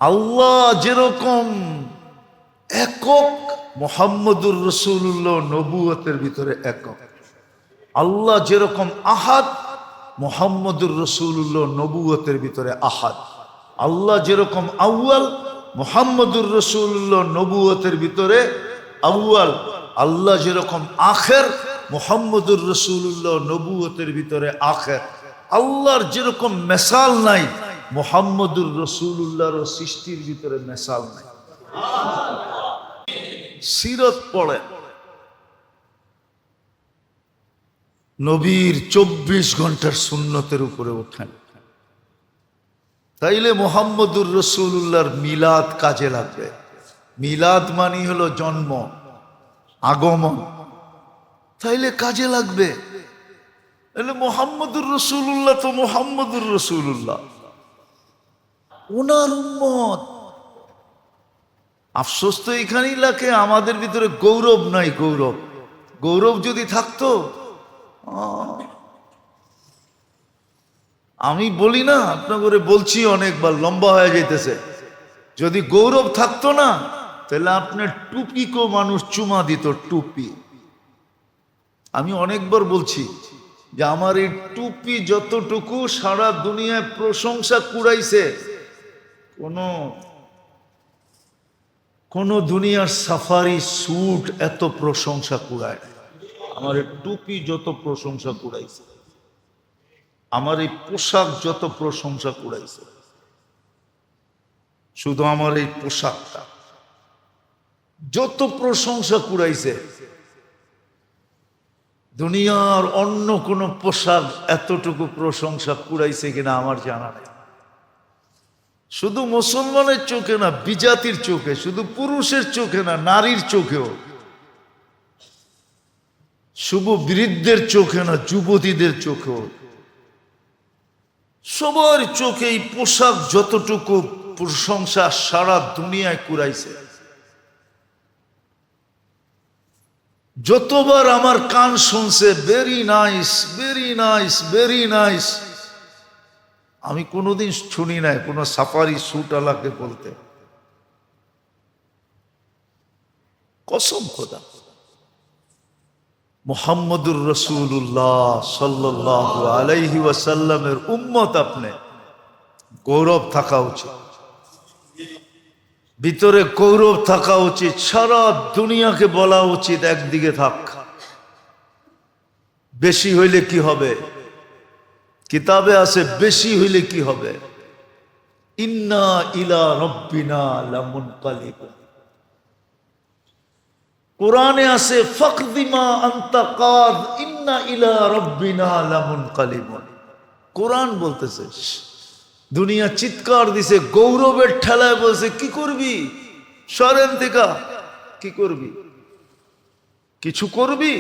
আল্লাহ যেরকম একক, মুহাম্মদুর রাসূলুল্লাহ নবুয়তের ভিতরে একক। আল্লাহ যেরকম আহাদ, মুহাম্মদুর রাসূলুল্লাহ নবুয়তের ভিতরে আহাদ। আল্লাহ যেরকম আউয়াল, মুহাম্মদুর রাসূলুল্লাহ নবুয়তের ভিতরে আউয়াল। আল্লাহ যেরকম আখের, মুহাম্মদুর রাসূলুল্লাহ নবুয়তের ভিতরে আখের। আল্লাহর যেরকম মেসাল নাই, মুহাম্মদুর রাসূলুল্লাহর সৃষ্টির ভিতরে মেসাল নাই। সিরত পড়ে, নবীর 24 ঘন্টার সুন্নতের উপরে ওঠেন, তাইলে মুহাম্মদুর রাসূলুল্লাহর মিলাদ কাজে লাগবে। মিলাদ মানি হলো জন্ম, আগমন, তাইলে কাজে লাগবে। তাহলে মুহাম্মদুর রাসূলুল্লাহ তো মুহাম্মদুর রাসূলুল্লাহ, ওনার উম্মত। আফসোস তো এখানেই লাগে, আমাদের ভিতরে গৌরব নাই। গৌরব, গৌরব যদি থাকতো, আমি বলি না, আপনাকে বলছি অনেকবার, লম্বা হয়ে যাইতেছে। যদি গৌরব থাকতো না, তাহলে আপনার টুপিকেও মানুষ চুমা দিত, টুপি। আমি অনেকবার বলছি যে আমার এই টুপি যতটুকু সারা দুনিয়ায় প্রশংসা কুড়াইছে, কোন দুনিয়ার সাফারি স্যুট এত প্রশংসা কুড়ায়। আমার এই টুপি যত প্রশংসা কুড়াইছে, আমার এই পোশাক যত প্রশংসা কুড়াইছে, শুধু আমার এই পোশাকটা যত প্রশংসা কুড়াইছে, দুনিয়ার অন্য কোন পোশাক এতটুকু প্রশংসা কুড়াইছে কিনা আমার জানা নেই। শুধু মুসলমানের চোখে না, বিজাতির চোখে, শুধু পুরুষের চোখে না, নারীর চোখেও, শুভ বৃদ্ধের চোখে না, যুবতীদের চোখেও, সবার চোখে এই পোশাক যতটুকু প্রশংসা সারা দুনিয়ায় কুড়াইছে। যতবার আমার কান শুনছে very nice, very nice, very nice, আমি কোনোদিন শুনি নাই কোনো সাফারি স্যুট আলাকে বলতে। কসম খোদা, মুহাম্মদুর রাসূলুল্লাহ সাল্লাল্লাহু আলাইহি ওয়াসাল্লামের উম্মত, আপনি গৌরব থাকা উচিত, ভিতরে গৌরব থাকা উচিত। সারা দুনিয়াকে বলা উচিত একদিকে থাক। বেশি হইলে কি হবে? কিতাবে আছে বেশি হইলে কি হবে? ইন্না ইলা রাব্বিনা লামুনকালিবুন। কোরআনে আছে ফাকদিমা আনতা কাদ ইন্না ইলা রাব্বিনা লামুনকালিবুন। কোরআন বলতেছে, দুনিয়া চিৎকার দিছে গৌরবের ঠেলায়, বলছে কি করবি, সরেন থেকে, কি করবি, কিছু করবি,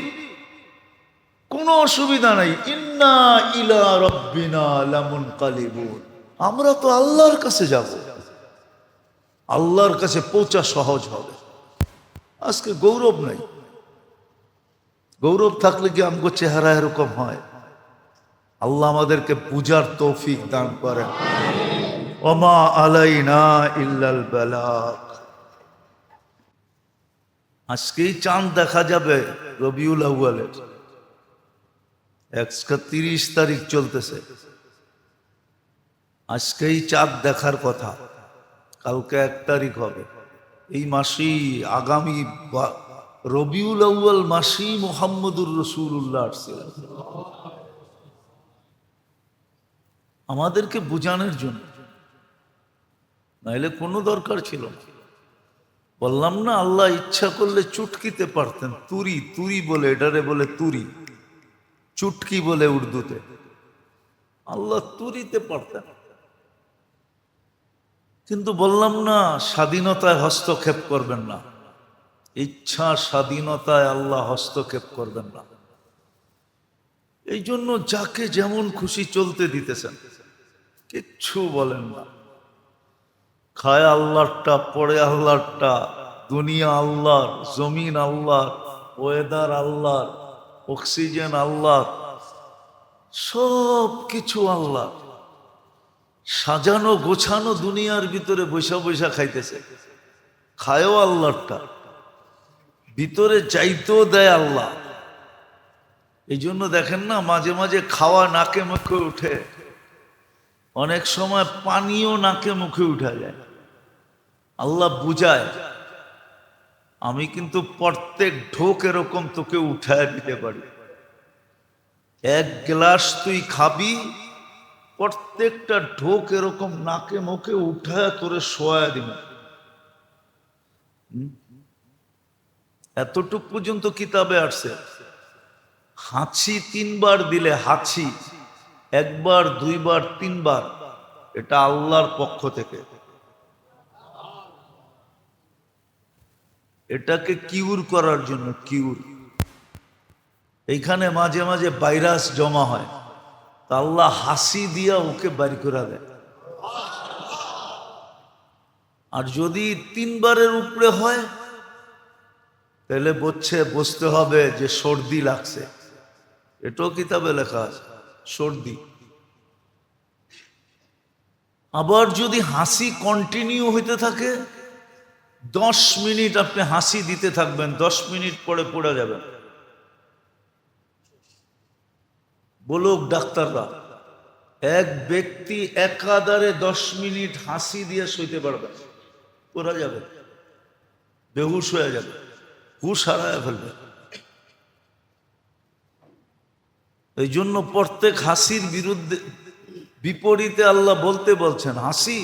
কোনো অসুবিধা নাই। ইন্না ইলা রাব্বিনা লামুনকালিবুন। আমরা তো আল্লাহর কাছে যাব, আল্লাহর কাছে পৌঁছা সহজ হবে। আজকে গৌরব নাই। গৌরব থাকলে কি আমগো চেহারা এরকম হয়? আল্লাহ আমাদেরকে বুঝার তৌফিক দান করেন। ওমা আলাইনা ইল্লাল বালাগ। আজকেই চাঁদ দেখা যাবে রবিউল আউয়ালের, 31 তারিখ চলতেছে। আজকেই চাঁদ দেখার কথা, কালকে 1 তারিখ হবে। এই মাসেই, আগামী রবিউল আউয়াল মাসেই মুহাম্মদুর রাসূলুল্লাহ আসছিলেন আমাদেরকে বুঝানোর জন্য, নাইলে কোনো দরকার ছিল না। বললাম না, আল্লাহ ইচ্ছা করলে চুটকিতে পারতেন। তুরি, তুরি বলে, এটারে বলে তুরি, চুটকি বলে উর্দুতে। আল্লাহ তুরিতে পারতেন, কিন্তু বললাম না, স্বাধীনতায় হস্তক্ষেপ করবেন না। ইচ্ছা স্বাধীনতায় আল্লাহ হস্তক্ষেপ করবেন না। এই জন্য যাকে যেমন খুশি চলতে দিতেছেন, কিচ্ছু বলেন না। খায় আল্লাহরটা, পড়ে আল্লাহরটা, দুনিয়া আল্লাহর, জমিন আল্লাহর, ওয়েদার আল্লাহর, অক্সিজেন আল্লাহর, সব কিছু আল্লাহ। সাজানো গোছানো দুনিয়ার ভিতরে বৈশা বৈশা খাইতেছে, খায়ও আল্লাহটা, ভিতরে চাইতেও দেয় আল্লাহ। এই জন্য দেখেন না, মাঝে মাঝে খাওয়া নাকে মুখে উঠে, অনেক সময় পানিও নাকে মুখে উঠা যায়। আল্লাহ বুঝায়, আমি কিন্তু প্রত্যেক ঢোক এরকম তোকে উঠায় দিতে পারি। এক গ্লাস তুই খাবি, প্রত্যেকটা ঢোক এরকম নাকে মুখে উঠায় তোরে শোয়া দিব। এতটুক পর্যন্ত কিতাবে আসছে। হাঁচি 3 বার দিলে, হাঁচি 1 বার 2 বার 3 বার, এটা আল্লাহর পক্ষ থেকে। এটাকে কিউর করার জন্য, কিউর। এইখানে মাঝে মাঝে ভাইরাস জমা হয়, তা আল্লাহ হাসি দিয়া ওকে বাড়ি করে দেয়। আর যদি 3 বারের উপরে হয়, তাহলে বুঝতে হবে যে সর্দি লাগছে। এটাও কিতাবে লেখা আছে, সর্দি। আবার যদি হাসি কন্টিনিউ হইতে থাকে, 10 মিনিট আপনি হাসি দিতে থাকবেন, 10 মিনিট পরে পড়ে যাবেন। বলুক ডাক্তাররা, এক ব্যক্তি একাধারে 10 মিনিট হাসি দিয়ে সইতে পারবে, পড়ে যাবে, বেহুশ হয়ে যাবে, হুশ হারায় ফেলবে। এই জন্য প্রত্যেক হাসির বিপরীতে আল্লাহ বলছেন, হাসি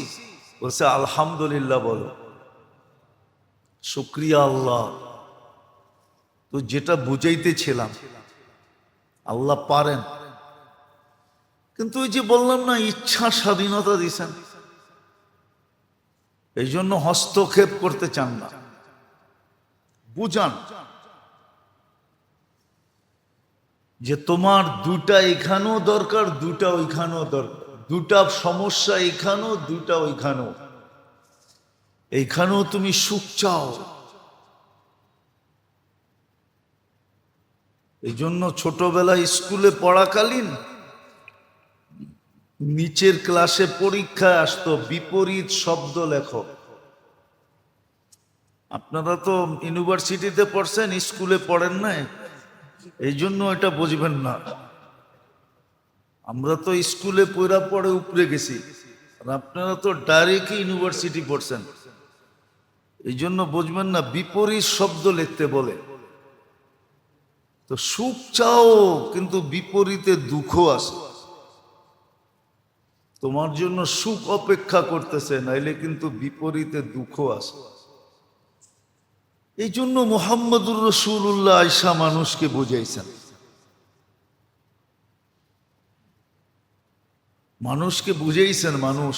বলছে আলহামদুলিল্লাহ বলো, শুকরিয়া আল্লাহ। তো যেটা বুঝাইতেছিলাম, আল্লাহ পারেন, কিন্তু ওই যে বললাম না, ইচ্ছা স্বাধীনতা দিছেন, এই জন্য হস্তক্ষেপ করতে চান না। বুঝান যে তোমার 2টা এখানেও দরকার, 2টা ওইখানেও দরকার, 2টা সমস্যা এখানেও, 2টা ওইখানেও। এইখানেও তুমি সুখ চাও। এই জন্য ছোটবেলায় স্কুলে পড়াকালীন নিচের ক্লাসে পরীক্ষায় আসতো বিপরীত শব্দ লেখো। আপনারা তো ইউনিভার্সিটিতে পড়ছেন, স্কুলে পড়েন নাই, এই জন্য এটা বুঝবেন না। আমরা তো স্কুলে পড়া পড়ে উপরে গেছি, আর আপনারা তো ডাইরেক্ট ইউনিভার্সিটি পড়ছেন, এই জন্য বুঝবেন না। বিপরীত শব্দ লিখতে বলে, তো সুখ চাও কিন্তু বিপরীতে দুঃখ আছে। তোমার জন্য সুখ অপেক্ষা করতেছে, নাইলে কিন্তু বিপরীতে দুঃখ আছে। এই জন্য মুহাম্মদুর রাসূলুল্লাহ আয়েশা মানুষকে বুঝাইছেন, মানুষকে বুঝাইছেন। মানুষ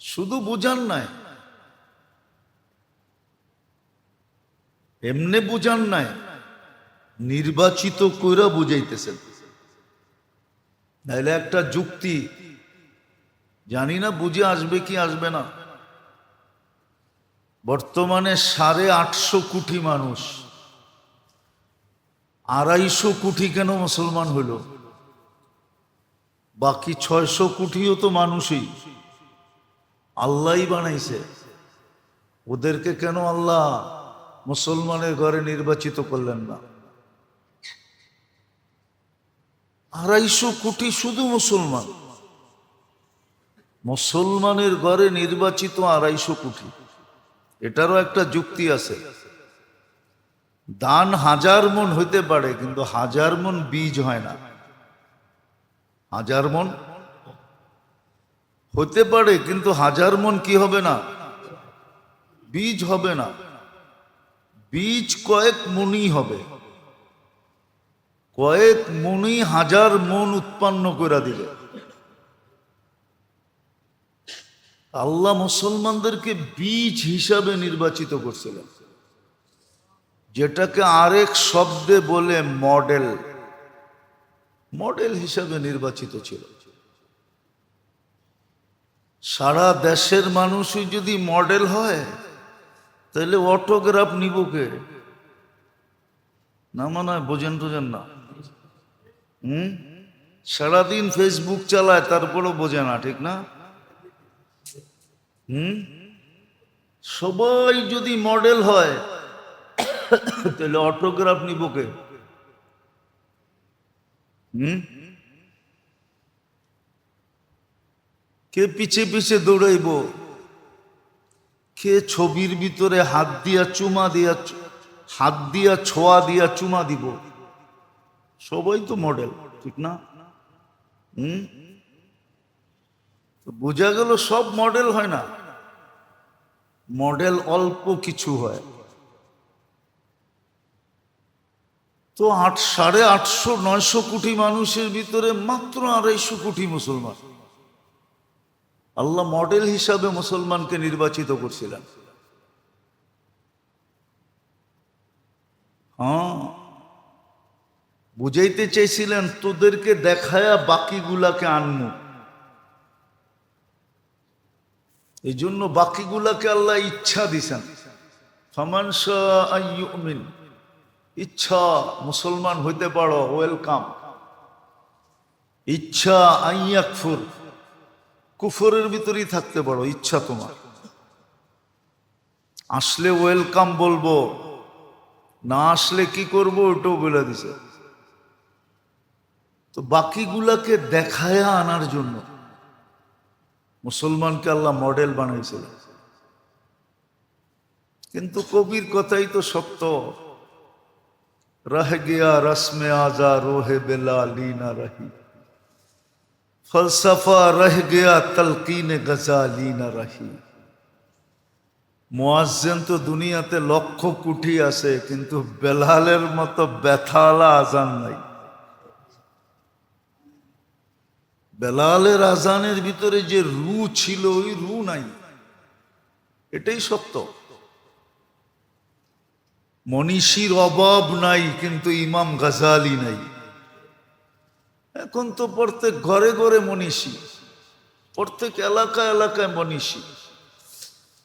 শুধু বুঝান নাই, এমনে বুঝান নাই, নির্বাচিত কইরা বুঝাইতেছেন। নাইলে একটা যুক্তি, জানি না বুঝে আসবে কি আসবে না। বর্তমানে 850 কোটি মানুষ, 250 কোটি কেন মুসলমান হইল? বাকি 600 কোটিও তো মানুষই, আল্লাহই বানাইছে। ওদেরকে কেন আল্লাহ মুসলমানের ঘরে নির্বাচিত করলেন না? 250 কোটি শুধু মুসলমান, মুসলমানের ঘরে নির্বাচিত 250 কোটি। এটারও একটা যুক্তি আছে। দান 1000 মণ হইতে পারে, কিন্তু 1000 মণ বীজ হয় না। 1000 মণ হতে পারে, কিন্তু 1000 মণ কি হবে না? বীজ হবে না। বীজ কয়েক মণই হবে, কয়েক মণই 1000 মণ উৎপন্ন করে দিবে। আল্লাহ মুসলমানদেরকে বীজ হিসাবে নির্বাচিত করছিলেন, যেটাকে আরেক শব্দে বলে মডেল। মডেল হিসাবে নির্বাচিত ছিল। সারা দেশের মানুষই যদি মডেল হয়, তাহলে অটোগ্রাফ নিব কে? না, মনে হয় বোঝেন না। সারাদিন ফেসবুক চালায়, তারপরও বোঝে না, ঠিক না? সবাই যদি মডেল হয় তাহলে অটোগ্রাফ নিব কে? কে পিছে পিছে দৌড়াইব? কে ছবির ভিতরে হাত দিয়া ছোঁয়া দিয়া চুমা দিব? সবাই তো মডেল, ঠিক না? বোঝা গেল সব মডেল হয় না, মডেল অল্প কিছু হয়। তো 850-900 কোটি মানুষের ভিতরে মাত্র 250 কোটি মুসলমান। আল্লাহ মডেল হিসাবে মুসলমানকে নির্বাচিত করছিলেন। হ্যাঁ, বুঝাইতে চাইছিলেন তোদেরকে দেখায়া বাকিগুলাকে আনমু। এই জন্য বাকিগুলাকে আল্লাহ ইচ্ছা দিছেন, ফামান শাআ ইউমিন, ইচ্ছা মুসলমান হইতে পারো, ওয়েলকাম। ইচ্ছা আইয়াকফুর, কুফরের ভিতরেই থাকতে পারো, ইচ্ছা তোমার। আসলে ওয়েলকাম বলবো, না আসলে কি করব ওটাও বলে দিছে। তো বাকিগুলাকে দেখায়া আনার জন্য মুসলমানকে আল্লাহ মডেল বানাইছিল। কিন্তু কবির কথাই তো সত্য, রহ গিয়া রসমে আজা রোহে বেলালি না রহি, ফলসফা রহ গিয়া তলকিনে গজালি না রহি। মুয়াজ্জিন তো দুনিয়াতে লক্ষ কোটি আছে, কিন্তু বেলালের মতো ব্যথালা আজান নাই। বেলালের আজানের ভিতরে যে রু ছিল, ওই রু নাই, এটাই সত্য। মনীষীর অভাব নাই, কিন্তু ইমাম গাজালি নাই। এখন তো প্রত্যেক ঘরে ঘরে মনীষী, প্রত্যেক এলাকায় এলাকায় মনীষী।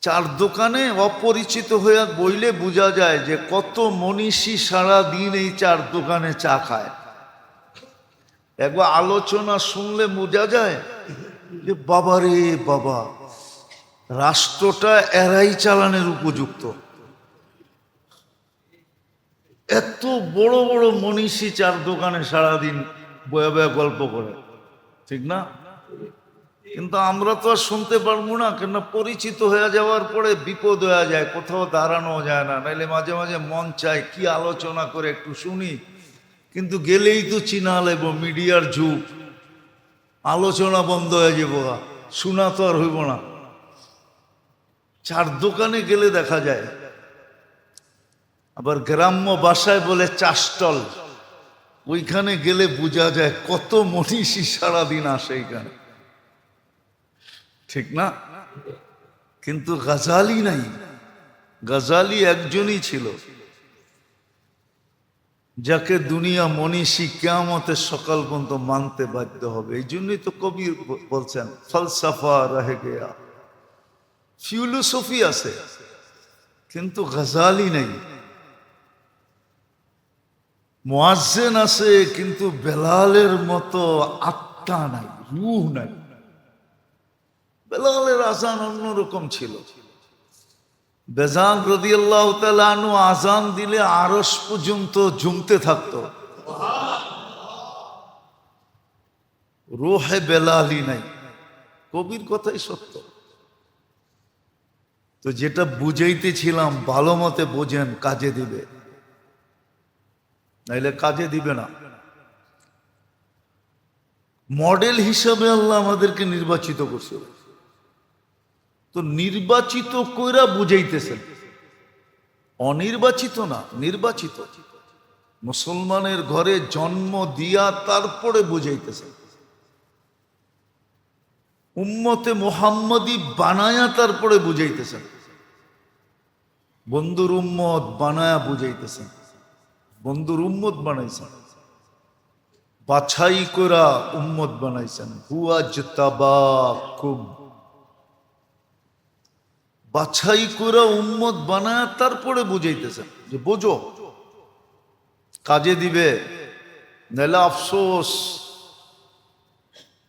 চার দোকানে অপরিচিত হইয়া বইলে বোঝা যায় যে কত মনীষী সারা দিন এই চার দোকানে চা খায়। একবার আলোচনা শুনলে বোঝা যায় যে বাবারে বাবা, রাষ্ট্রটা এরাই চালানোর উপযুক্ত। এত বড় বড় মনীষী চার দোকানে সারাদিন বয়া বয়া গল্প করে, ঠিক না? কিন্তু আমরা তো আর শুনতে পারবো না, কেন পরিচিত হয়ে যাওয়ার পরে বিপদ হয়ে যায়, কোথাও দাঁড়ানো যায় না। নাইলে মাঝে মাঝে মন চায় কি আলোচনা করে একটু শুনি, কিন্তু গেলেই তো চিনা লেব, মিডিয়ার যুগ, আলোচনা বন্ধ হয়ে যাব, শোনা তো আর হইব না। চার দোকানে গেলে দেখা যায়। আবার গ্রাম্য ভাষায় বলে চাষটল, ওইখানে গেলে বোঝা যায় কত মনীষী সারাদিন আসে এখানে, ঠিক না? কিন্তু গাজালি নাই। গাজালি একজনই ছিল, যাকে দুনিয়া মনীষী কিয়ামতের সকাল পর্যন্ত মানতে বাধ্য হবে। এই জন্যই তো কবি বলছেন ফলসফা রহে গেয়া, ফিলোসফি আছে কিন্তু গাজালি নাই। মুয়াজ্জিন আছে কিন্তু বেলালের মতো আত্মা নাই, রূহ নাই। বেলালের আজান অন্যরকম ছিল। বেজান রাদিয়াল্লাহু তাআলা আনহু আজান দিলে আরশ পর্যন্ত ঝুমতে থাকতো। রূহে বেলালি নাই, কবির কথাই সত্য। তো যেটা বুঝাইতেছিলাম ভালো মতে বোঝেন, কাজে দিবে, নাইলে কাজে দিবে না। মডেল হিসাবে আল্লাহ আমাদেরকে নির্বাচিত করছে। তো নির্বাচিত কইরা বুঝাইতেছেন, অনির্বাচিত না, নির্বাচিত। মুসলমানের ঘরে জন্ম দিয়া তারপরে বুঝাইতেছেন, উম্মতে মুহাম্মদী বানায়া তারপরে বুঝাইতেছেন, বন্ধুর উম্মত বানায়া বুঝাইতেছেন। বন্ধুর উম্মত বানাইছেন, বাছাই করা উম্মত বানাইছেন। হুয়া জতাবাকুম, বাছাই করা উম্মত বানায় তারপরে বুঝাইতেছেন যে বোঝো, কাজে দিবে, নাহলে আফসোস।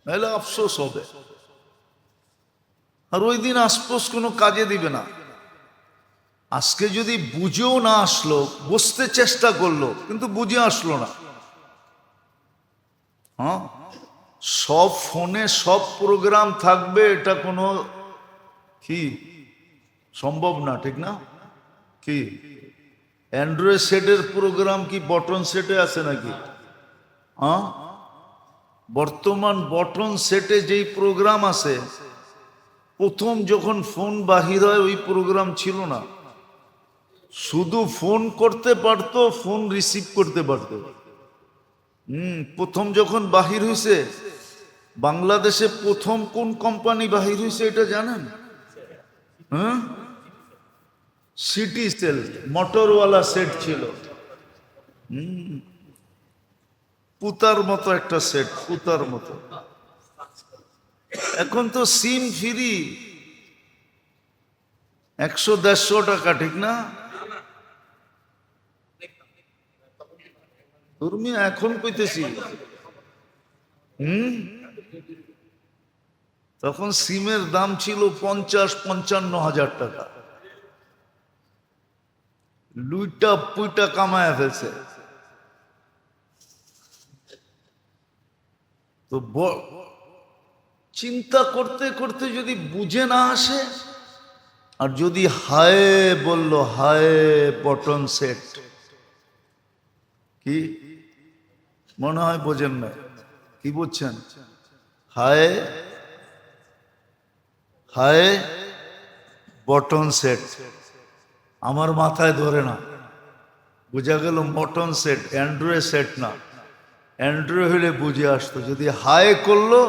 নাহলে আফসোস হবে। আর ওই দিন আফসোস কোনো কাজে দিবে না। আজকে যদি বুঝেও না আসলো, বুঝতে চেষ্টা করলো কিন্তু বুঝে আসলো না, হ্যাঁ, সব ফোনে সব প্রোগ্রাম থাকবে এটা কোনো কি সম্ভব না, ঠিক না? কি অ্যান্ড্রয়েড সেটের প্রোগ্রাম কি বটন সেটে আছে নাকি? হ্যাঁ, বর্তমান বটন সেটে যেই প্রোগ্রাম আছে, প্রথম যখন ফোন বাহির হয় ওই প্রোগ্রাম ছিল না। শুধু ফোন করতে পারতো, ফোন রিসিভ করতে পারতো। প্রথম যখন বাহির হয়েছে, বাংলাদেশে প্রথম কোন কোম্পানি বাহির হয়েছে এটা জানেন? হ্যাঁ, সিটি সেল মোটরওয়ালা সেট ছিল। পুতার মতো একটা সেট, পুতার মতো। এখন তো সিম ফ্রি, 100-150 টাকা, ঠিক না? তুমি এখন কইতেছি, তখন সিমের দাম ছিল 50-55 হাজার টাকা। লুইটা পুইটা কামায় ফেলছে। তো চিন্তা করতে করতে যদি বুঝে না আসে, আর যদি হায় বললো, হায় বটন সেট, কি মনে হয় বোঝেন না? কি বুঝছেন? হায় হায় বটন সেট, আমার মাথায় ধরে না। বোঝা গেল বটন সেট, অ্যান্ড্রয়েড সেট না। অ্যান্ড্রয়েড হলে বুঝে আসতো। যদি হায় করলো,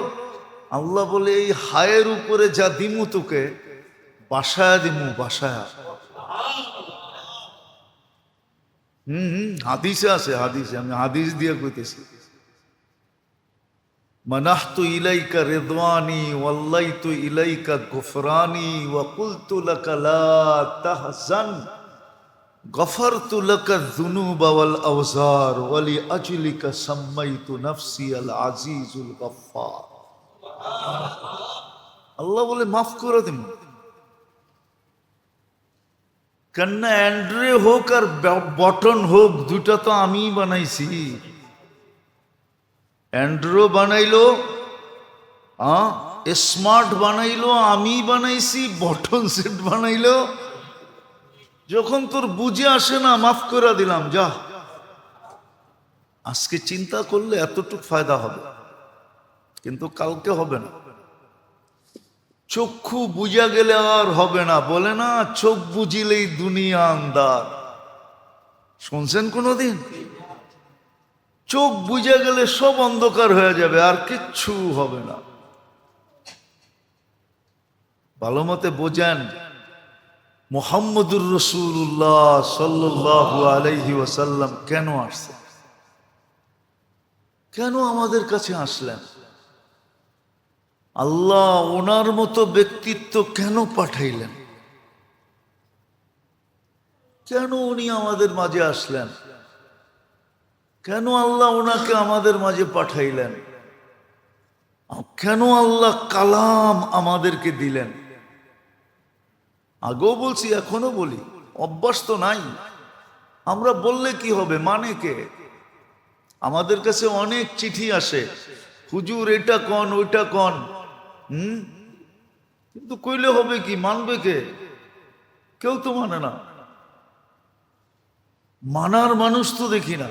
আল্লাহ বলে এই হায়ের উপরে যা দিমু তোকে, বাসায়া দিমু, বাসায়া। হাদিসে আছে, হাদিসে, আমি হাদিস দিয়ে কইতেছি। মানাহতু ইলাইকা রিদওয়ানি ওয়াল্লাইতু ইলাইকা গুফরানি ওয়া কুলতু লাকা লা তাহজান গফরতু লাকা যুনুবা ওয়াল আওজার ওয়া লিআজলিকা সাম্মাইতু নাফসি আল আজিজুল গফফার। আল্লাহ বলে মাফ করে দিন। কেননা অ্যান্ড্রয়েড হোক আর বটন হোক, দুটা তো আমিই বানাইছি। অ্যান্ড্রয়েড বানাইলো, স্মার্ট বানাইলো আমি বানাইছি, বটন সেট বানাইলো। যখন তোর বুঝে আসে না, মাফ করে দিলাম, যা। আজকে চিন্তা করলে এতটুকু ফায়দা হবে, কিন্তু কালকে হবে না। চক্ষু বুঝা গেলে আর হবে না, বলে না চোখ বুঝিলেই দুনিয়া আন্দার। শুনছেন কোনদিন? চোখ বুঝে গেলে সব অন্ধকার হয়ে যাবে, আর কিচ্ছু হবে না। ভালো মতে বোঝেন, মুহাম্মদুর রাসূলুল্লাহ সাল্লাল্লাহু আলাইহি ওয়াসাল্লাম কেন আসছে, কেন আমাদের কাছে আসলেন? আল্লাহ ওনার মতো ব্যক্তিত্ব কেন পাঠাইলেন? কেন উনি আমাদের মাঝে আসলেন? কেন আল্লাহ ওনাকে আমাদের মাঝে পাঠাইলেন? কেন আল্লাহ কালাম আমাদেরকে দিলেন? আগেও বলছি, এখনো বলি, অভ্যাস তো নাই। আমরা বললে কি হবে, মানে কে? আমাদের কাছে অনেক চিঠি আসে, হুজুর এটা কন ওইটা কন, কিন্তু কইলে হবে কি, মানবে কে? কেউ তো মানে না। মানার মানুষ তো দেখি না।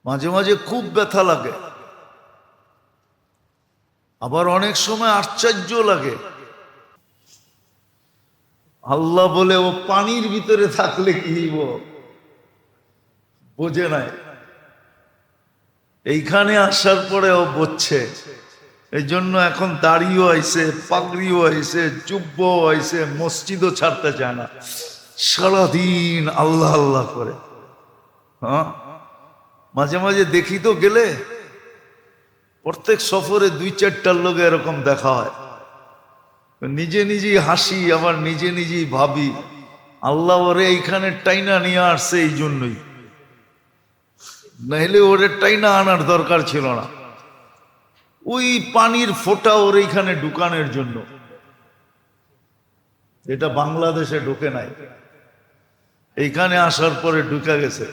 মাঝে মাঝে খুব ব্যথা লাগে, আবার অনেক সময় আশ্চর্য লাগে। আল্লাহ বলে ও পানির ভিতরে থাকলে কি হইব, বোঝে নাই। এইখানে আসার পরে ও বুঝছে। এই জন্য এখন দাড়িও আইছে, পাগড়িও আইছে, জুব্বও আইছে, মসজিদও ছাড়তে চায় না, সারাদিন আল্লাহ আল্লাহ করে। হ্যাঁ, মাঝে মাঝে দেখি তো গেলে, প্রত্যেক সফরে 2-4টার লোক এরকম দেখা হয়। নিজে নিজেই হাসি, আবার নিজে নিজেই ভাবি, আল্লাহ ওরে এইখানে টাইনা নিয়ে আসছে এই জন্যই, নাহলে ওরে টাইনা আনার দরকার ছিল না। ওই পানির ফোঁটা ওর এইখানে ঢুকানোর জন্য। এটা বাংলাদেশে ঢুকে নাই, এইখানে আসার পরে ঢুকে গেছে,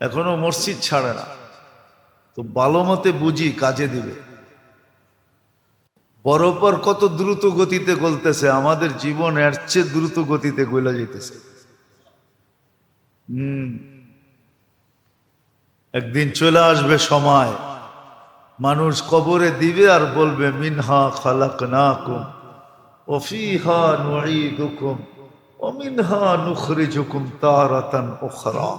এখনো মসজিদ ছাড়ে না। তো ভালো মতে বুঝি কাজে দিবে। বরফর কত দ্রুত গতিতে গলতেছে, আমাদের জীবন এর চেয়ে দ্রুত গতিতে গলে যেতেছে। একদিন চলে আসবে সময়, মানুষ কবরে দিবে আর বলবে মিনহা খালাকনাকুম ওয়া ফীহা নুঈদুকুম ওয়া মিনহা নুখরিজুকুম তারাতান উখরা।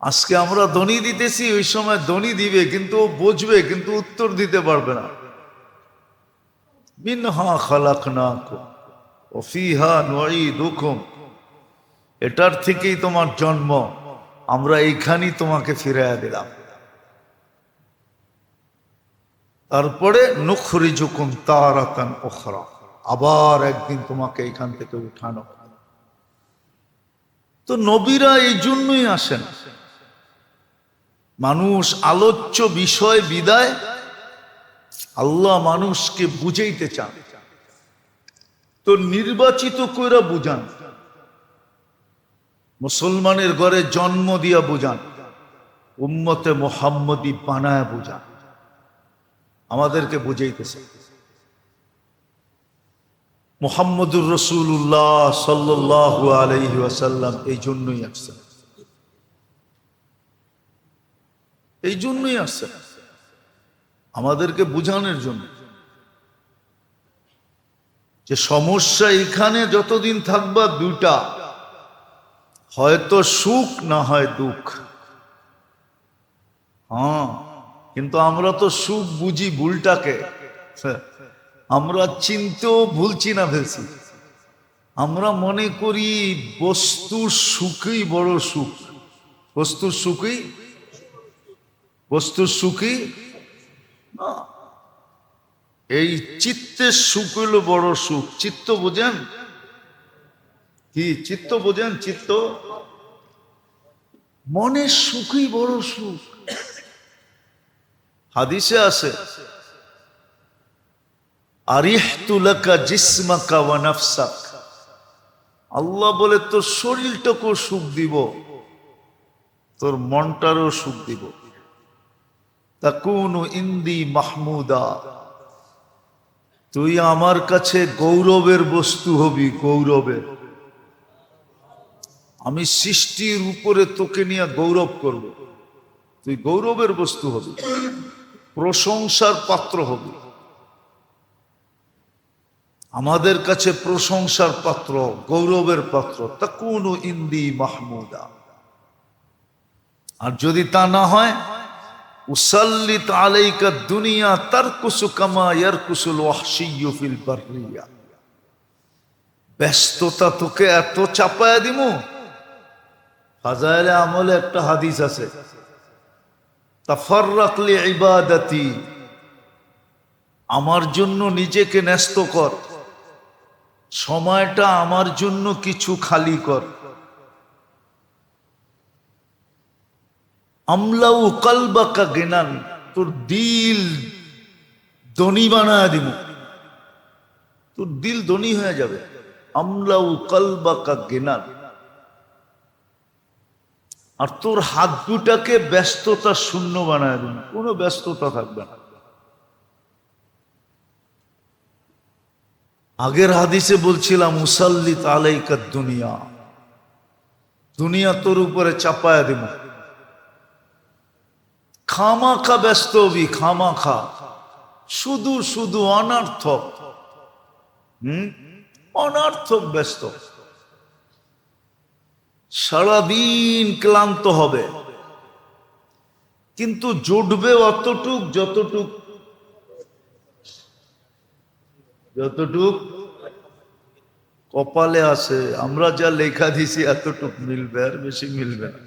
আজকে আমরা ধ্বনি দিতেছি, ওই সময় ধ্বনি দিবে, কিন্তু ও বুঝবে, কিন্তু উত্তর দিতে পারবে না। মিনহা খালাকনাকুম ওয়া ফীহা নুঈদুকুম, এটার থেকেই তোমার জন্ম, আমরা এইখানেই তোমাকে ফিরাইয়া দিলাম। তারপরে নুখরিজুকুম তারাতান উখরা, আবার একদিন তোমাকে এখান থেকে উঠানো। তো নবীরা এই জন্যই আসেন, মানুষ আলোচ্য বিষয় বিদায় আল্লাহ মানুষকে বুঝাইতে চান, তো নির্বাচিত কইরা বুঝান। মুসলমানের ঘরে জন্ম দিয়া বুঝান, উম্মতে মুহাম্মদী বানায় বুঝান, আমাদেরকে বুঝাইতেছে। মুহাম্মদুর রাসূলুল্লাহ সাল্লাল্লাহু আলাইহি ওয়াসাল্লাম এই জন্যই আসছেন, এই জন্যই আসছেন, আমাদেরকে বুঝানোর জন্য যে সমস্যা এখানে যতদিন থাকবা দুটা, হয়তো সুখ না হয় দুঃখ। হ্যাঁ, কিন্তু আমরা তো সুখ বুঝি ভুলটাকে, আমরা চিনতেও ভুল চিনা ফেলছি। আমরা মনে করি বস্তুর সুখই বড় সুখ, বস্তুর সুখই, বস্তুর সুখই না, এই চিত্তের সুখ হইল বড় সুখ। চিত্ত বোঝেন কি? চিত্ত বোঝেন? চিত্ত মনের সুখই বড় সুখ। হাদিসে আছে আরিহতু লাকা জিসমাকা ওয়া নাফসাক, আল্লাহ বলে তোর শরীরটাকেও সুখ দিব, তোর মনটারও সুখ দিব। তাকুনু ইন্দি মাহমুদা, তুই আমার কাছে গৌরবের বস্তু হবি, গৌরবের। আমি সৃষ্টির উপরে তোকে নিয়ে গৌরব করব, তুই গৌরবের বস্তু হবি, প্রশংসার পাত্র হবি, আমাদের কাছে প্রশংসার পাত্র, গৌরবের পাত্র। তাকুনু ইন্দি মাহমুদা। আর যদি তা না হয়, উসাল্লিত আলাইকা দুনিয়া তারকুসু কামা ইয়ারকুসুল ওয়াহশিয়্যু ফিল বাররিয়া, ব্যস্ততা তোকে এত চাপায়া দিমু। ফাজাইলে আমলে একটা হাদিস আছে, তাফাররাক লিইবাদাতি, আমার জন্য নিজেকে ন্যস্ত কর, সময়টা আমার জন্য কিছু খালি কর। আমলাউ কলবাকা গিনান, তোর দিল ধনী বানায় দিব, তোর দিল ধনী হয়ে যাবে। আমলাউ কলবাকা গিনান, আর তোর হাত দুটাকে ব্যস্ততা শূন্য বানায় দিব, কোনো ব্যস্ততা থাকবে না। আগের হাদিসে বলছিলাম মুসাল্লিত আলাইকা দুনিয়া, দুনিয়া তোর উপরে চাপায়া দিব, খামাখা ব্যস্ত হবি, খামাখা, শুধু শুধু অনর্থক, অনর্থক ব্যস্ত, সারাদিন ক্লান্ত হবে, কিন্তু জুটবে অতটুক যতটুক, যতটুক কপালে আছে। আমরা যা লেখা দিছি এতটুক মিলবে, আর বেশি মিলবে না।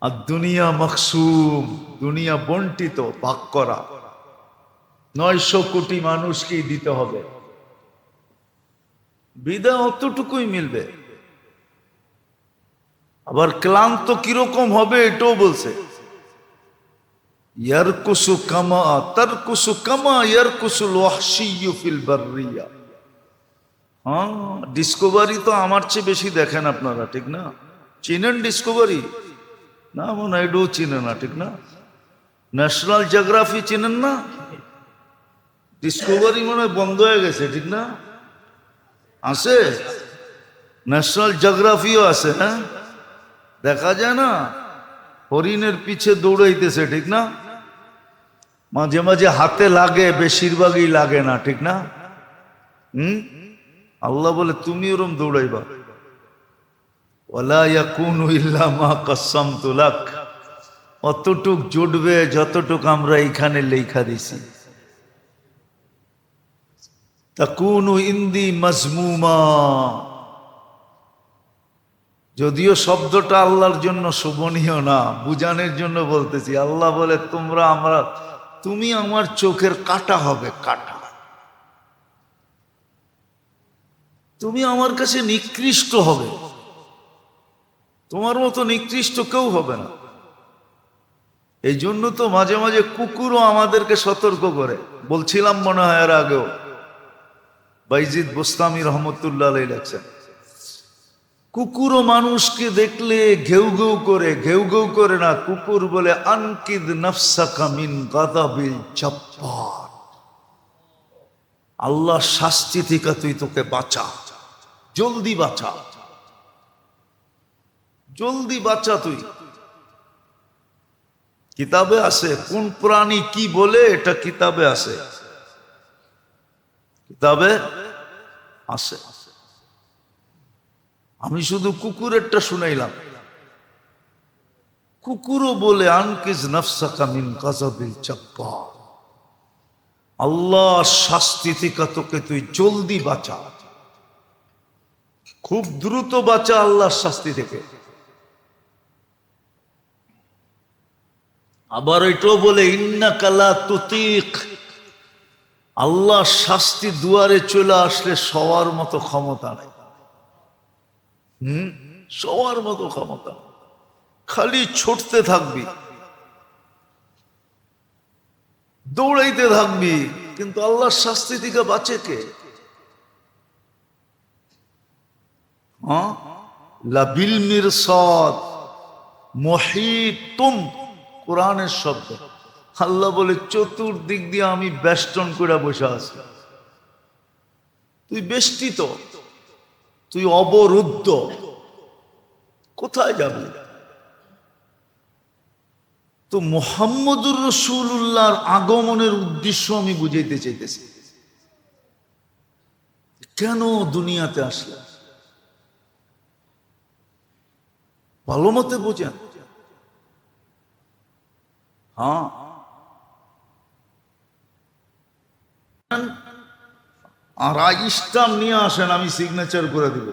আর দুনিয়া মকসুম, দুনিয়া বন্টিত, ভাগ করা, 900 কোটি মানুষকেই দিতে হবে, বিদায় অতটুকুই মিলবে। আবার ক্লান্ত কিরকম হবে এটাও বলছে, ইয়ারকুসু কামা তারকুসু কামা ইয়ারকুসুল ওয়াহশিয়্যু ফিল বাররিয়া। হ্যাঁ, ডিসকভারি তো আমার চেয়ে বেশি দেখেন আপনারা, ঠিক না? চিনেন ডিসকভারি? না, মনে হয় এটাও চিনে না, ঠিক না? ন্যাশনাল জিওগ্রাফি চিনেন না? ডিসকভারি মনে হয় বন্ধ হয়ে গেছে, ঠিক না? আছে, ন্যাশনাল জিওগ্রাফিও আছে। হ্যাঁ, দেখা যায় না, হরিণের পিছে দৌড়াইতেছে, ঠিক না? মাঝে মাঝে হাতে লাগে, বেশিরভাগই লাগে না, ঠিক না? আল্লাহ বলে তুমি ওরম দৌড়াইবা। ওয়ালা ইয়াকুনু ইল্লা মা কাসসামতু লাক, অতটুক জুটবে যতটুক আমরা এইখানে লেখা দিছি। তাকুনু ইন্দি মাজমুমা, যদিও শব্দটা আল্লাহর জন্য শোভনীয় না, বুঝানোর জন্য বলতেছি। আল্লাহ বলে তুমি আমার চোখের কাটা হবে, কাটা। তুমি আমার কাছে নিকৃষ্ট হবে, তোমার মতো নিকৃষ্ট কেউ হবে না। এই জন্য তো মাঝে মাঝে কুকুরও আমাদেরকে সতর্ক করে। বলছিলাম মনে হয় এর আগেও, বাইজিদ বোস্তামি রহমতুল্লাহ আলাইহি লেখছেন, কুকুরও মানুষকে দেখলে ঘেউ ঘেউ করে, ঘেউ ঘেউ করে না, কুকুর বলে আনকিদ নাফসাকা মিন গাদাবিল জব্বার, আল্লাহ শাস্তি থেকে তুই তোকে বাঁচা, জলদি বাঁচা, জলদি বাঁচা তুই। কিতাবে আছে কোন প্রাণী কি বলে, এটা কিতাবে আছে, কিতাবে আছে। আমি শুধু কুকুরেরটা শুনাইলাম। কুকুরও বলে আনকিজ নাফসাকা মিন গাযাবিল জব্বার, আল্লাহ শাস্তি থেকে তোকে তুই জলদি বাঁচা, খুব দ্রুত বাঁচা আল্লাহর শাস্তি থেকে। আবার এটাও বলে ইন্নাকা লা তুতিক, আল্লাহ শাস্তি দুয়ারে চলে আসলে সবার মতো ক্ষমতা নাই। সবার মতো ক্ষমতা, খালি ছুটতে থাকবি, দৌড়াইতে থাকবি, কিন্তু আল্লাহর শাস্তি থেকে বাঁচে কে? লাবিল মিরসাদ মুহিতুম, কোরআনের শব্দ। আল্লাহ বলে চতুর্দিক দিয়ে আমি বেষ্টন করে বসে আছি, তুই বেষ্টিত, তুই অবরুদ্ধ, কোথায় যাবি? তো মুহাম্মদুর রাসূলুল্লাহর আগমনের উদ্দেশ্য আমি বুঝাইতে চাইতেছি। কেন দুনিয়াতে আসলে ভালো মতে বোঝেন। হ্যাঁ, আর ইসলাম নিয়ে আসেন, আমি সিগনেচার করে দিব।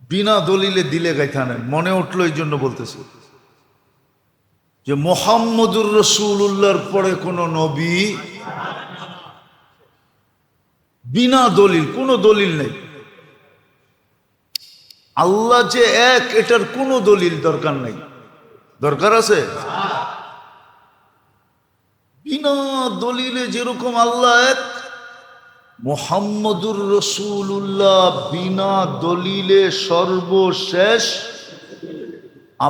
বিনা দলিলে দিলে গাইথা নেন, মনে উঠলো এই জন্য বলতেছি যে মুহাম্মদুর রাসূলুল্লাহর পরে কোন নবী, বিনা দলিল, কোনো দলিল নেই। আল্লাহ যে এক, এটার কোনো দলিল দরকার নেই। দরকার আছে? বিনা দলিলে যেরকম আল্লাহ এক, মুহাম্মদুর রাসূলুল্লাহ বিনা দলিলে সর্বশেষ।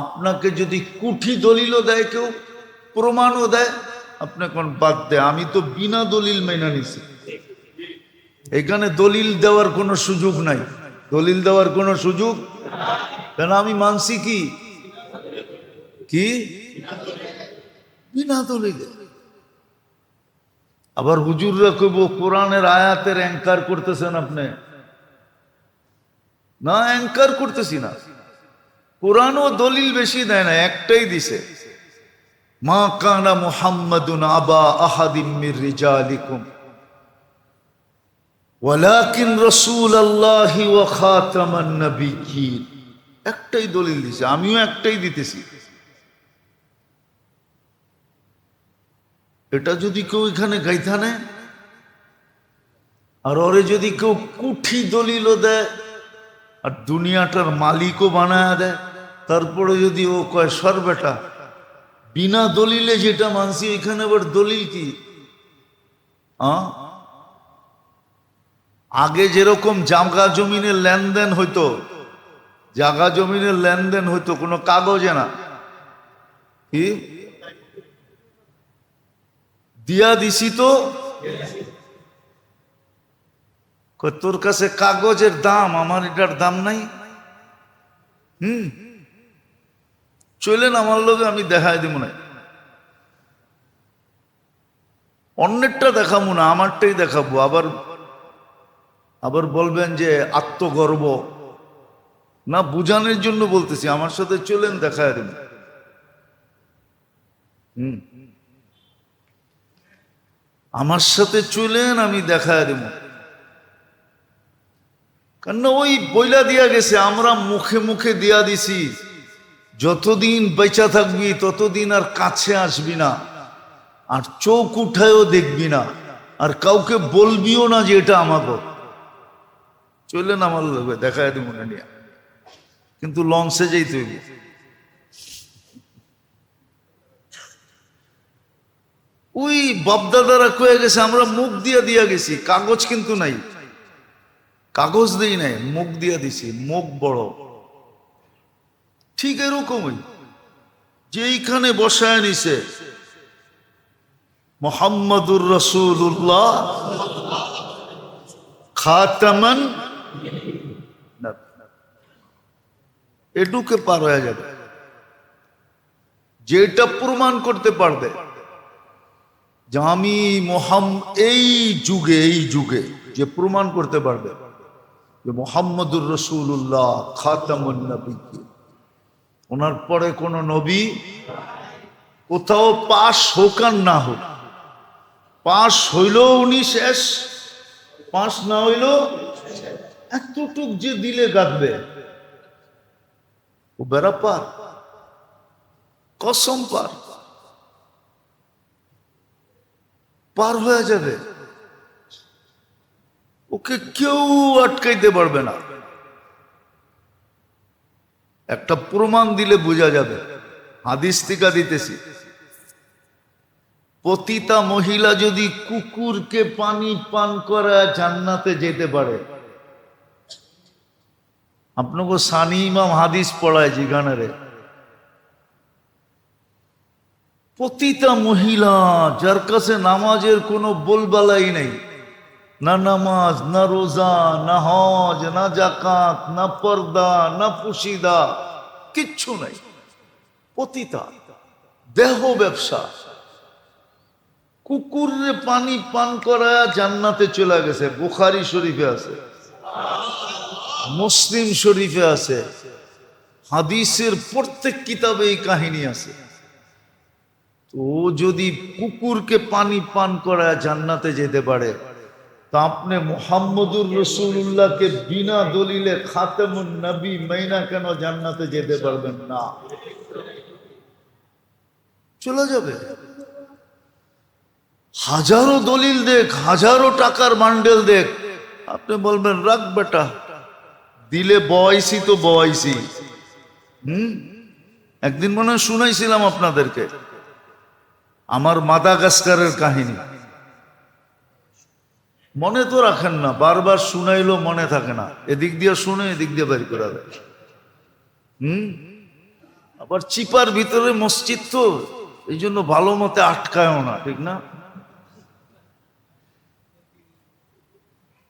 আপনাকে যদি কুঠি দলিলও দেয়, কেউ প্রমাণও দেয়, আপনি কোন বাদ দেয়, আমি তো বিনা দলিল মেনে নিছি। এখানে দলিল দেওয়ার কোনো সুযোগ নাই, দলিল দেওয়ার কোনো সুযোগ, কেন আমি মানছি কি কি বিনা দলিলে। আবার হুজুররা কইব কোরআনের আয়াতের অ্যাঙ্কার করতেছেন আপনি। না, অ্যাঙ্কার করতেছি না, কোরআনও দলিল বেশি দেয় না, একটাই দিছে, মা কানা মুহাম্মাদুন আবা আহাদিম মির রিজালিকুম ওয়ালাকিন রাসূলুল্লাহি ওয়া খাতামান নাবিয়্যিন। একটাই দলিল দিছে, আমিও একটাই দিতেছি। এটা যদি কেউ এখানে গাইথা নেয়, আর ওরে যদি কেউ কুঠি দলিলও দেয়, আর দুনিয়াটার মালিকও বানায় দেয়, তারপরে যদি ও কয় সর বেটা, বিনা দলিলে যেটা মানছি এখানে আবার দলিল কি? আগে যেরকম জায়গা জমিনের লেনদেন হইতো, জায়গা জমিনের লেনদেন হইতো কোনো কাগজে না, কি দিয়া দিছি তো, তোর কাছে কাগজের দাম, আমার এটার দাম নাই। চলেন আমার লোকে, আমি দেখাই দিব না, অন্যেরটা দেখাবো না, আমারটাই দেখাবো। আবার বলবেন যে আত্মগর্ব না, বুঝানোর জন্য বলতেছি, আমার সাথে চলেন দেখায় দেব। আমার সাথে চলেন, আমি দেখায় দেব। কারণ ওই বইলা দিয়া গেছে, আমরা মুখে মুখে দিয়া দিছি, যতদিন বেঁচা থাকবি ততদিন আর কাছে আসবি না, আর চোখ উঠায়ও দেখবি না, আর কাউকে বলবিও না যে এটা আমাকে। চলেন আমার লোকে দেখায় দিব না নিয়ে, কিন্তু লঞ্চে যাইতে হইব। ওই বাপদাদারা কয়ে গেছে, আমরা মুখ দিয়া গেছি, কাগজ কিন্তু নাই, কাগজ দিই নাই, মুখ দিয়া দিছি, মুখ বড়। ঠিক এরকমই যেইখানে বসায় নিছে মুহাম্মাদুর রাসূলুল্লাহ খাতামান, এটুকে পার হয়ে যাবে। যেটা প্রমাণ করতে পারবে যে আমি এই যুগে যে প্রমাণ করতে পারবে যে মুহাম্মাদুর রাসূলুল্লাহ খাতামুন নবিয়্যিন, ওনার পরে কোন নবী, কোথাও পাশ হোক আর না হোক, পাশ হইলেও উনি শেষ, পাশ না হইলেও এতটুক যে দিলে গাঁথবে ও বেড়া পার, কসম পার হয়ে যাবে, ওকে কেউ আটকাইতে পারবে না। একটা প্রমাণ দিলে বোঝা যাবে, হাদিস থেকে দিতেছি। পতিতা মহিলা যদি কুকুরকে পানি পান করা জান্নাতে যেতে পারে, আপনাকে সানি ইমাম হাদিস পড়ায় যেখানে রে, পতিতা মহিলা যার কাছে নামাজের কোনো বলবালাই নেই, না নামাজ, না রোজা, না হজ, না জাকাত, না পর্দা, না পুশিদা, কিচ্ছু নাই, পতিতা, দেহ ব্যবসা, কুকুরে পানি পান করা জান্নাতে চলে গেছে। বুখারী শরীফে আছে, মুসলিম শরীফে আছে, হাদিসের প্রত্যেক কিতাবে এই কাহিনী আছে। তো যদি কুকুরকে পানি পান করা জান্নাতে যেতে পারে, তা আপনি মুহাম্মদুর রাসূলুল্লাহকে বিনা দলিলে খাতামুন নবী মাইনা কেন জান্নাতে যেতে পারবেন না? চলে যাবে। হাজারো দলিল দেখ, হাজারো টাকার বান্ডেল দেখ, আপনি বলবেন রাখ বেটা, দিলে বয়সি তো বয়সি। একদিন মনে হয় শুনাইছিলাম আপনাদেরকে আমার মাদাগাস্কারের কাহিনী, মনে তো রাখেন না, বারবার শুনাইলো মনে থাকে না, এদিক দিয়ে শুনে এদিক দিয়ে বের করে দেয়। আবার চিপার ভিতরে মসজিদ তো, এই জন্য ভালো মতে আটকায়ও না, ঠিক না?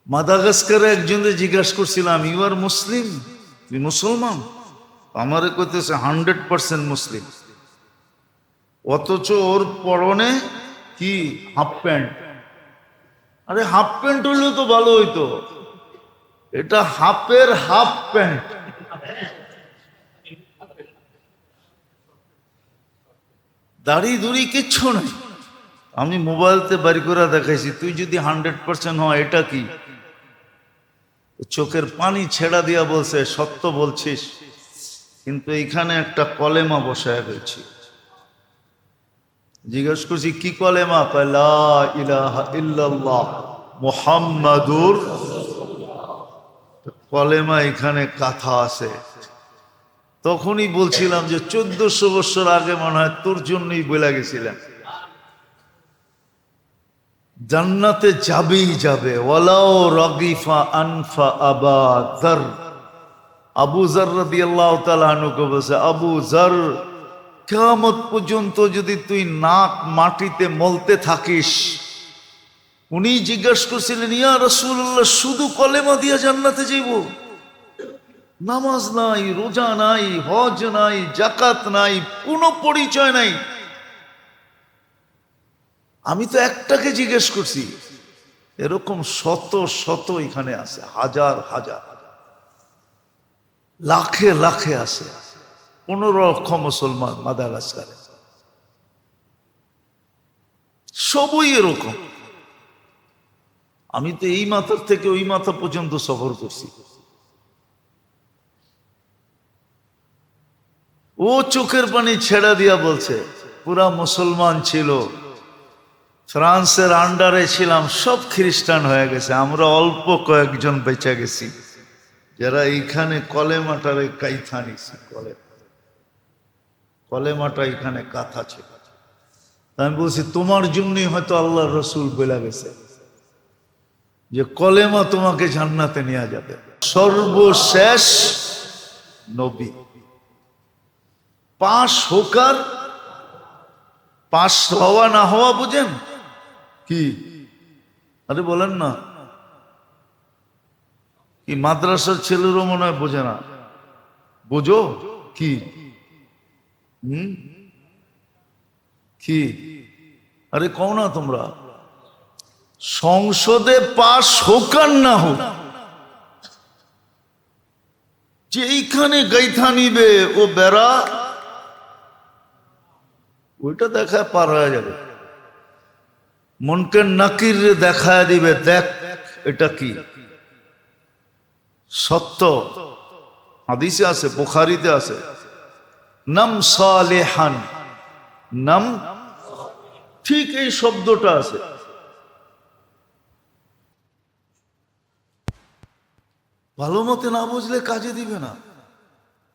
মাদাগাস্কারে একজনকে জিজ্ঞাসা করছিলাম, ইউ আর মুসলিম, তুই মুসলমান? আমারে কইতেছে 100% মুসলিম, অথচ ওর পরনে কি হাফ প্যান্ট। আরে হাফ প্যান্ট হইলেও তো ভালো হইতো, এটা হাফের হাফ প্যান্ট। দাড়ি দুড়ি কিচ্ছু নাই। আমি মোবাইলতে বাড়ি করে দেখাইছি, তুই যদি 100% হয় এটা কি? চোখের পানি ছেড়া দিয়া বলছে, সত্য বলছিস, কিন্তু এখানে একটা কলেমা বসায় রয়েছে। জিজ্ঞেস করছি কি কলেমা? লা ইলাহা ইল্লাল্লাহ মুহাম্মাদুর। কলেমা এখানে কথা আছে, তখনই বলছিলাম যে 1400 বছর আগে মনে হয় তোর জন্যই বলে গেছিলেন জান্নাতে যাবেই যাবে। ওয়ালাও রাগিফা আনফা আবা যার, আবু যার রাদিয়াল্লাহু তাআলা আনহু বলেছে, আবু যার, কিয়ামত পর্যন্ত যদি তুই নাক মাটিতে মলতে থাকিস। উনি জিজ্ঞাসা করছিলেন, ইয়া রাসূলুল্লাহ, শুধু কলেমা দিয়া জান্নাতে যাইব? নামাজ নাই, রোজা নাই, হজ নাই, যাকাত নাই, কোনো পরিচয় নাই। আমি তো একটাকে জিজ্ঞেস করছি, এরকম শত শত এখানে আছে, হাজার হাজার, লাখে লাখে আছে। 15 লক্ষ মুসলমান মাদাগাস্কারে, সবই এরকম। আমি তো এই মাথার থেকে ওই মাথা পর্যন্ত সফর করছি। ও চোখের পানি ছেড়া দিয়া বলছে, পুরা মুসলমান ছিল, ফ্রান্সের আন্ডারে ছিলাম, সব খ্রিস্টান হয়ে গেছে, আমরা অল্প কয়েকজন বেঁচে গেছি যারা এইখানে কলেমাটারে কাইথা নিছি। কলেমাটা এখানে কাঁথা ছিল। আমি বলছি, তোমার জন্যই হয়তো আল্লাহর রসুল বলে গেছে যে কলেমা তোমাকে জান্নাতে নিয়ে যাবে। সর্বশেষ নবী, পাশ হোকার, পাশ হওয়া না হওয়া বুঝেন কি? আরে বলেন না, কি মাদ্রাসার ছেলেরও মনে হয় বোঝে না? বোঝো কি? কি? আরে কও না তোমরা, সংসদে পাশ হোক আর না হোক, যে এইখানে গাইথা নিবে ও বেড়া, ওইটা দেখায় পার হয়ে যাবে। মনকে নাকির দেখায় দিবে, দেখ এটা কি সত্য। হাদিসে আছে, বুখারীতে আছে, নাম সালেহান, নাম, ঠিক এই শব্দটা আছে। ভালো মতে না বুঝলে কাজে দিবে না।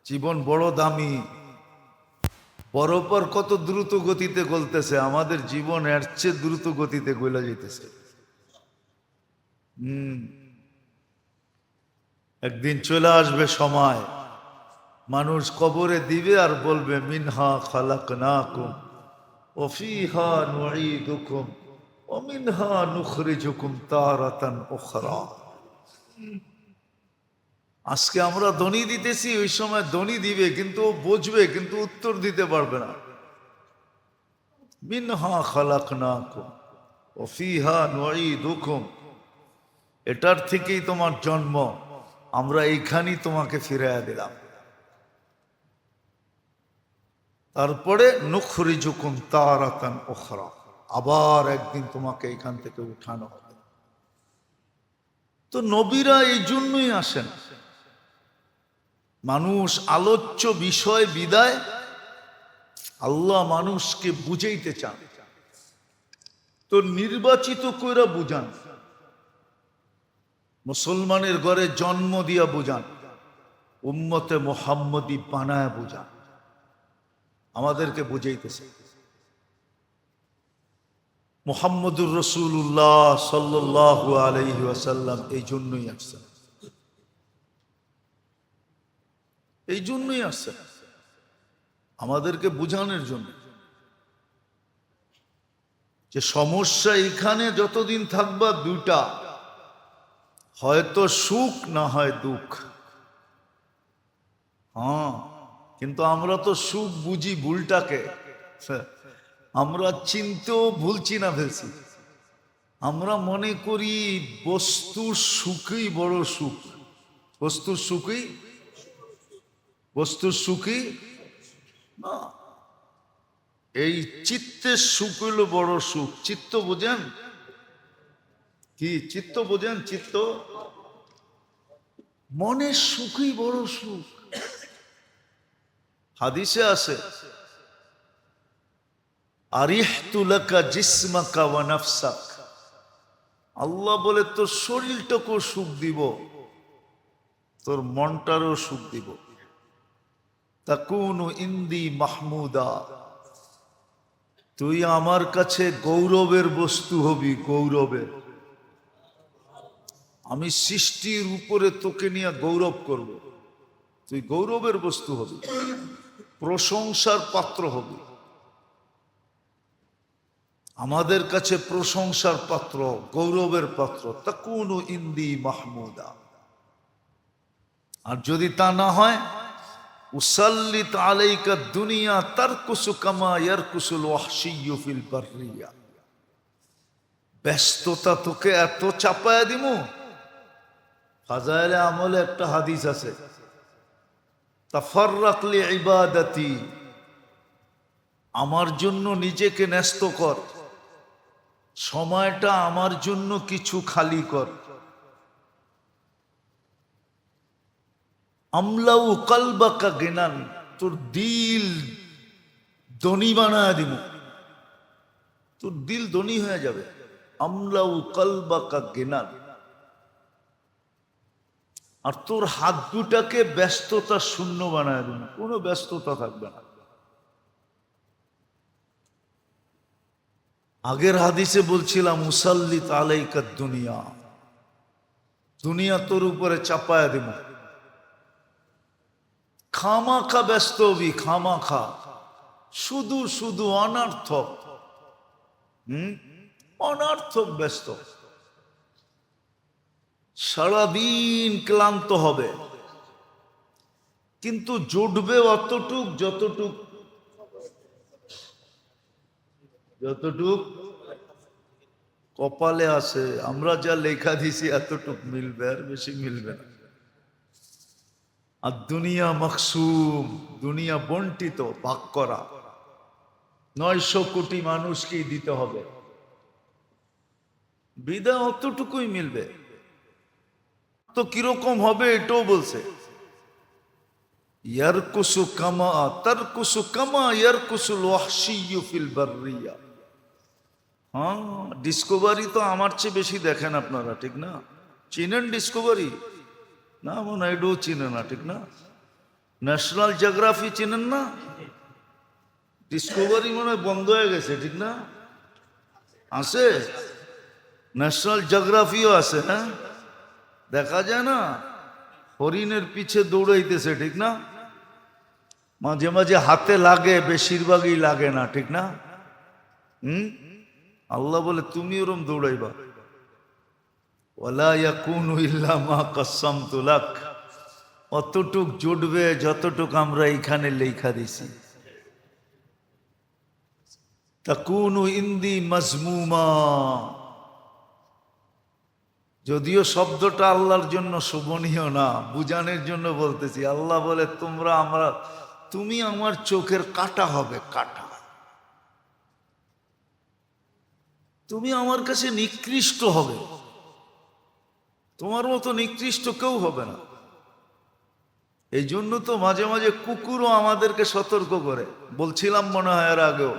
জীবন বড় দামি, বরফর কত দ্রুত গতিতে গলতেছে, আমাদের জীবন এর চেয়ে দ্রুত গতিতে গলে যেতেছে। একদিন চলে আসবে সময়, মানুষ কবরে দিবে আর বলবে, মিনহা খালাকনাকুম ওয়া ফিহা নুঈদুকুম ওয়া মিনহা নুখরিজুকুম তারাতান উখরা। আজকে আমরা ধ্বনি দিতেছি, ওই সময় ধ্বনি দিবে, কিন্তু ও বুঝবে, কিন্তু উত্তর দিতে পারবে না। মিনহা খালাকনাকুম ওয়া ফিহা নুঈদুকুম, এটার থেকেই তোমার জন্ম, আমরা এইখানেই তোমাকে ফিরাইয়া দিলাম। তারপরে নুখরিজুকুম তারাতান উখরা, আবার একদিন তোমাকে এখান থেকে উঠানো হবে। তো নবীরা এই জন্যই আসেন। মানুষ আলোচ্য বিষয় বিদায় আল্লাহ মানুষকে বুঝাইতে চান, তো নির্বাচিত কইরা বুঝান। মুসলমানের ঘরে জন্ম দিয়া বুঝান, উম্মতে মুহাম্মদী বানায় বুঝান, আমাদেরকে বুঝাইতেছে। মুহাম্মদুর রাসূলুল্লাহ সাল্লাল্লাহু আলাইহি ওয়াসাল্লাম এই জন্যই আসছেন, এই জন্যই আসছেন, আমাদেরকে বুঝানোর জন্য যে সমস্যা এখানে যতদিন থাকবা দুটা, হয়তো সুখ না হয় দুঃখ। হ্যাঁ, কিন্তু আমরা তো সুখ বুঝি ভুলটাকে, আমরা চিনতেও ভুল চিনা ফেলছি। আমরা মনে করি বস্তুর সুখই বড় সুখ, বস্তুর সুখই, বস্তুর সুখই না, এই চিত্তের সুখ হইল বড় সুখ। চিত্ত বোঝেন কি? চিত্ত বোঝেন? চিত্ত, মনের সুখই বড় সুখ। হাদিসে আছে, আরিহতু লাকা জিসমাকা ওয়া নাফসাক, আল্লাহ বলে তোর শরীরটাকেও সুখ দিব, তোর মনটারও সুখ দিব। তাকুনু ইন্দি মাহমুদা, তুই আমার কাছে গৌরবের বস্তু হবি, গৌরবের। আমি সৃষ্টির উপরে তোকে নিয়ে গৌরব করব, তুই গৌরবের বস্তু হবি, প্রশংসার পাত্র হবি। আমাদের কাছে প্রশংসার পাত্র, গৌরবের পাত্র। তাকুনু ইন্দি মাহমুদা। আর যদি তা না হয়, উসাল্লিত আলাইকা দুনিয়া তারকুসু কামা ইয়ারকুসুল ওয়াহশিয়্যু ফিল বাররিয়া, ব্যস্ততা তোকে এত চাপায়া দিমু। ফাজাইলে আমলে একটা হাদিস আছে, তাফাররাক লি ইবাদাতি, আমার জন্য নিজেকে ন্যস্ত কর, সময়টা আমার জন্য কিছু খালি কর। আমলাউ কলবাকা গিনান, তোর দিল ধনী বানায় দিব, তোর দিল ধনী হয়ে যাবে। আমলাউ কলবাকা গিনান। আর তোর হাত দুটাকে ব্যস্ততা শূন্য বানায় দিব, কোনো ব্যস্ততা থাকবে না। আগের হাদিসে বলছিলাম মুসাল্লিত আলাইকা দুনিয়া, দুনিয়া তোর উপরে চাপায়া দিব। খামাখা ব্যস্ত হবি, খামাখা, শুধু শুধু অনর্থক, অনর্থক ব্যস্ত। সারাদিন ক্লান্ত হবে, কিন্তু জুটবে অতটুক যতটুক যতটুক কপালে আছে। আমরা যা লেখা দিছি এতটুক মিলবে, আর বেশি মিলবে না। আর দুনিয়া মকসুম, দুনিয়া বন্টিত, ভাগ করা। 900 কোটি মানুষকেই দিতে হবে, বিদায় অতটুকুই মিলবে। তো কিরকম হবে এটাও বলছে, ইয়ারকুসু কামা তারকুসু কামা ইয়ারকুসুল ওয়াহশিয়্যু ফিল বাররিয়া। হ্যাঁ, ডিসকভারি তো আমার চেয়ে বেশি দেখেন আপনারা, ঠিক না? চিনেন ডিসকভারি? না, মনে হয় এটাও চিনে না, ঠিক না? ন্যাশনাল জিওগ্রাফি চিনেন না? ডিসকভারি মনে হয় বন্ধ হয়ে গেছে, ঠিক না? আছে, ন্যাশনাল জিওগ্রাফিও আছে। হ্যাঁ, দেখা যায় না, হরিণের পিছে দৌড়াইতেছে, ঠিক না? মাঝে মাঝে হাতে লাগে, বেশিরভাগই লাগে না, ঠিক না? আল্লাহ বলে তুমি ওরম দৌড়াইবা। ওয়ালা ইয়াকুনু ইল্লা মা কাসসামতু লাক, অতটুক জুটবে যতটুক আমরা এইখানে লেখা দিছি। তাকুনু ইন্দি মাজমুমা, যদিও শব্দটা আল্লাহর জন্য শোভনীয় না, বুঝানোর জন্য বলতেছি। আল্লাহ বলে তুমি আমার চোখের কাটা হবে, কাটা। তুমি আমার কাছে নিকৃষ্ট হবে, তোমার মতো নিকৃষ্ট কেউ হবে না। এই জন্য তো মাঝে মাঝে কুকুরও আমাদেরকে সতর্ক করে। বলছিলাম মনে হয় এর আগেও,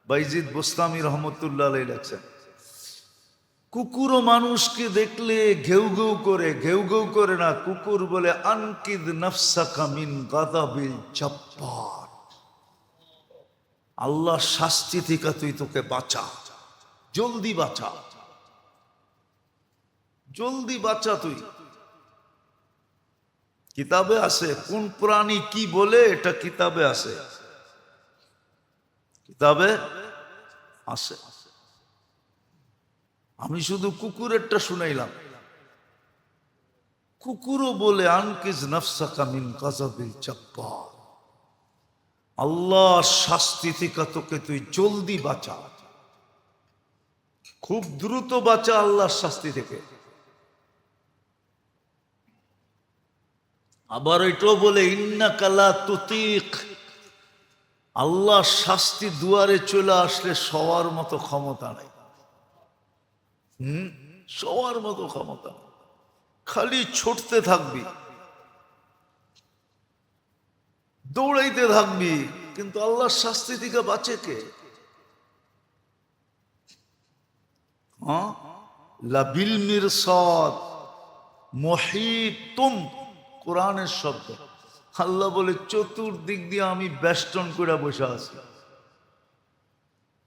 বাইজিদ বোস্তামি রহমতুল্লাহ আলাইহি লেখছেন, কুকুরও মানুষকে দেখলে ঘেউ ঘেউ করে, ঘেউ ঘেউ করে না, কুকুর বলে আনকিদ নাফসাকা মিন গাদাবিল জব্বার, আল্লাহ শাস্তি থেকে তুই তোকে বাঁচা, জলদি বাঁচা, জলদি বাঁচা তুই। কিতাবে আছে কোন প্রাণী কি বলে, এটা কিতাবে আছে, কিতাবে আছে। আমি শুধু কুকুরেরটা শুনাইলাম। কুকুরও বলে আনকিজ নাফসাকা মিন গাযাবিল জব্বার, আল্লাহ শাস্তি থেকে তোকে তুই জলদি বাঁচা, খুব দ্রুত বাঁচা আল্লাহর শাস্তি থেকে। আবার এটাও বলে ইন্নাকা লা তুতিক, আল্লাহ শাস্তি দুয়ারে চলে আসলে সবার মতো ক্ষমতা নাই। সবার মতো ক্ষমতা, খালি ছুটতে থাকবি, দৌড়াইতে থাকবি, কিন্তু আল্লাহর শাস্তি থেকে বাঁচে কে? লাবিল মিরসাদ মুহিতুম, কোরআনের শব্দ। আল্লাহ বলে চতুর্দিক দিয়ে আমি বেষ্টন করে বসে আছি,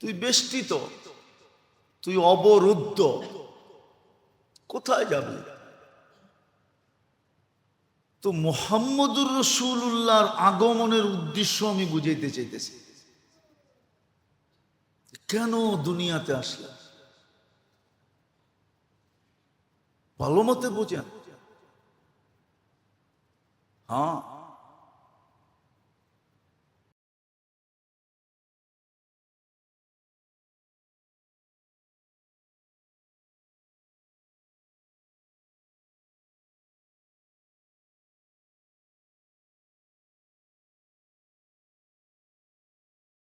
তুই বেষ্টিত, তুই অবরুদ্ধ, কোথায় যাবে? তো মুহাম্মদুর রাসূলুল্লাহর আগমনের উদ্দেশ্য আমি বুঝাইতে চাইতেছি। কেন দুনিয়াতে আসলেন ভালো মতে বোঝেন। হ্যাঁ,